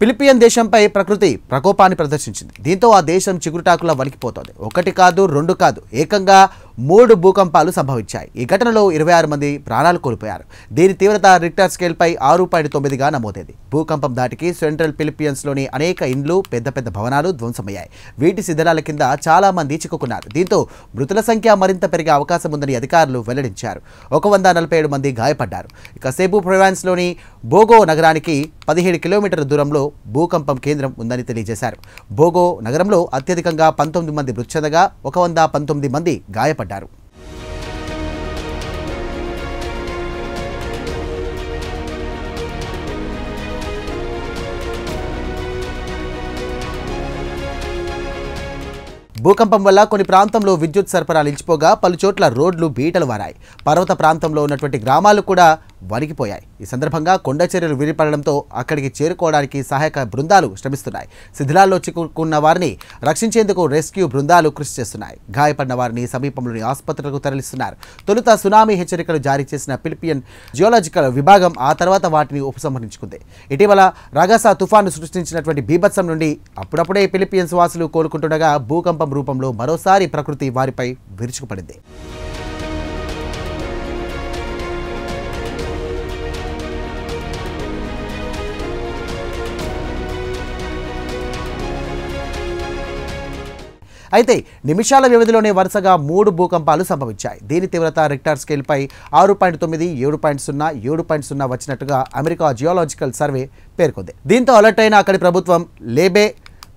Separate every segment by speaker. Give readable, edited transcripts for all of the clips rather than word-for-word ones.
Speaker 1: ఫిలిపియన్ దేశంపై ప్రకృతి ప్రకోపాన్ని ప్రదర్శించింది. దీంతో ఆ దేశం చిగురుటాకులా వణికిపోతోంది. ఒకటి కాదు, రెండు కాదు, ఏకంగా 3 భూకంపాలు సంభవించాయి. ఈ ఘటనలో 26 మంది ప్రాణాలు కోల్పోయారు. దీని తీవ్రత రిక్టర్ స్కేల్పై 6.9గా నమోదైంది. భూకంపం దాటికి సెంట్రల్ ఫిలిప్పీన్స్లోని అనేక ఇండ్లు, పెద్ద పెద్ద భవనాలు ధ్వంసమయ్యాయి. వీటి శిథిలాల కింద చాలా మంది చిక్కుకున్నారు. దీంతో మృతుల సంఖ్య మరింత పెరిగే అవకాశం ఉందని అధికారులు వెల్లడించారు. 147 మంది గాయపడ్డారు. ఇక సెబు ప్రొవిన్స్లోని బోగో నగరానికి 17 కిలోమీటర్ల దూరంలో భూకంపం కేంద్రం ఉందని తెలియజేశారు. బోగో నగరంలో అత్యధికంగా 19 మంది మృతి చెందగా 119 మంది గాయపడ్డారు. భూకంపం వల్ల కొన్ని ప్రాంతంలో విద్యుత్ సరఫరా నిలిచిపోగా పలు చోట్ల రోడ్లు బీటలు వారాయి. పర్వత ప్రాంతంలో ఉన్నటువంటి గ్రామాలు కూడా వణికిపోయాయి. ఈ సందర్భంగా కొండ చర్యలు విరిపడడంతో అక్కడికి చేరుకోవడానికి సహాయక బృందాలు శ్రమిస్తున్నాయి. శిథిలాల్లో చిక్కుకున్న వారిని రక్షించేందుకు రెస్క్యూ బృందాలు కృషి చేస్తున్నాయి. గాయపడిన వారిని సమీపంలోని ఆసుపత్రులకు తరలిస్తున్నారు. తొలుత సునామీ హెచ్చరికలు జారీ చేసిన ఫిలిపియన్ జియోలాజికల్ విభాగం ఆ తర్వాత వాటిని ఉపసంహరించుకుంది. ఇటీవల రగసా తుఫాను సృష్టించినటువంటి బీభత్సం నుండి అప్పుడప్పుడే ఫిలిపియన్స్ వాసులు కోలుకుంటుండగా భూకంపం రూపంలో మరోసారి ప్రకృతి వారిపై విరుచుకుపడింది. అయితే నిమిషాల వ్యవధిలోనే వరుసగా 3 భూకంపాలు సంభవించాయి. దీని తీవ్రత రిక్టర్ స్కేల్పై 6.9, 7.0, 7.0 వచ్చినట్టుగా అమెరికా జియోలాజికల్ సర్వే పేర్కొంది. దీంతో అలర్ట్ అయిన అక్కడి ప్రభుత్వం లేబే,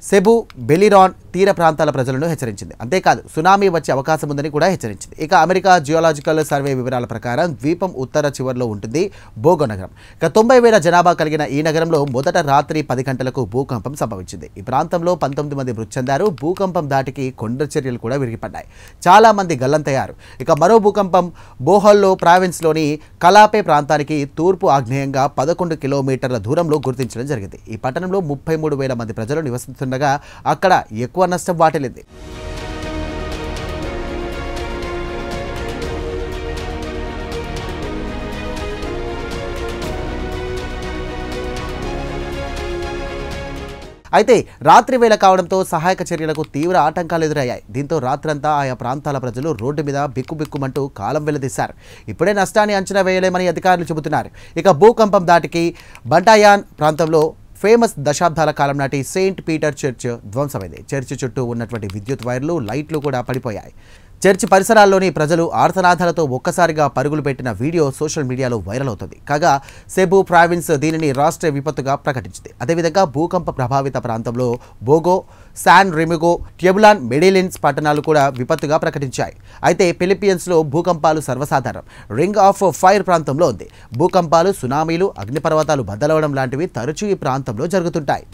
Speaker 1: సెబు, బెలిరాన్ తీర ప్రాంతాల ప్రజలను హెచ్చరించింది. అంతేకాదు సునామీ వచ్చే అవకాశం ఉందని కూడా హెచ్చరించింది. ఇక అమెరికా జియోలాజికల్ సర్వే వివరాల ప్రకారం ద్వీపం ఉత్తర చివరిలో ఉంటుంది బోగో నగరం. ఇక 90,000 జనాభా కలిగిన ఈ నగరంలో మొదట రాత్రి 10 గంటలకు భూకంపం సంభవించింది. ఈ ప్రాంతంలో 19 మంది మృతి చెందారు. భూకంపం దాటికి కొండ చర్యలు కూడా విరిగిపడ్డాయి. చాలా మంది గల్లంతయ్యారు. ఇక మరో భూకంపం బోహల్లో ప్రావిన్స్లోని కలాపే ప్రాంతానికి తూర్పు ఆగ్నేయంగా 11 కిలోమీటర్ల దూరంలో గుర్తించడం జరిగింది. ఈ పట్టణంలో 33,000 మంది ప్రజలు నివసిస్తుండగా అక్కడ ఎక్కువ నష్టం వాటిల్లింది. అయితే రాత్రి వేళ కావడంతో సహాయక చర్యలకు తీవ్ర ఆటంకాలు ఎదురయ్యాయి. దీంతో రాత్రంతా ఆయా ప్రాంతాల ప్రజలు రోడ్డు మీద బిక్కుబిక్కుమంటూ కాలం వెళ్లదీశారు. ఇప్పుడే నష్టాన్ని అంచనా వేయలేమని అధికారులు చెబుతున్నారు. ఇక భూకంపం దాటికి బంటాయాన్ ప్రాంతంలో ఫేమస్ దశాబ్దాల కాలం నాటి సెయింట్ పీటర్ చర్చ్ ధ్వంసమైంది. చర్చి చుట్టూ ఉన్నటువంటి విద్యుత్ వైర్లు, లైట్లు కూడా పడిపోయాయి. చర్చి పరిసరాల్లోని ప్రజలు ఆర్తనాదాలతో ఒక్కసారిగా పరుగులు పెట్టిన వీడియో సోషల్ మీడియాలో వైరల్ అవుతుంది. కాగా సెబు ప్రావిన్స్ దీనిని రాష్ట్ర విపత్తుగా ప్రకటించింది. అదేవిధంగా భూకంప ప్రభావిత ప్రాంతంలో బోగో, శాన్ రెమిగో, ట్యబులాన్, మెడిలిన్స్ పట్టణాలు కూడా విపత్తుగా ప్రకటించాయి. అయితే ఫిలిప్పీన్స్లో భూకంపాలు సర్వసాధారణం. రింగ్ ఆఫ్ ఫైర్ ప్రాంతంలో ఉంది. భూకంపాలు, సునామీలు, అగ్నిపర్వతాలు బద్దలవడం లాంటివి తరచూ ఈ ప్రాంతంలో జరుగుతుంటాయి.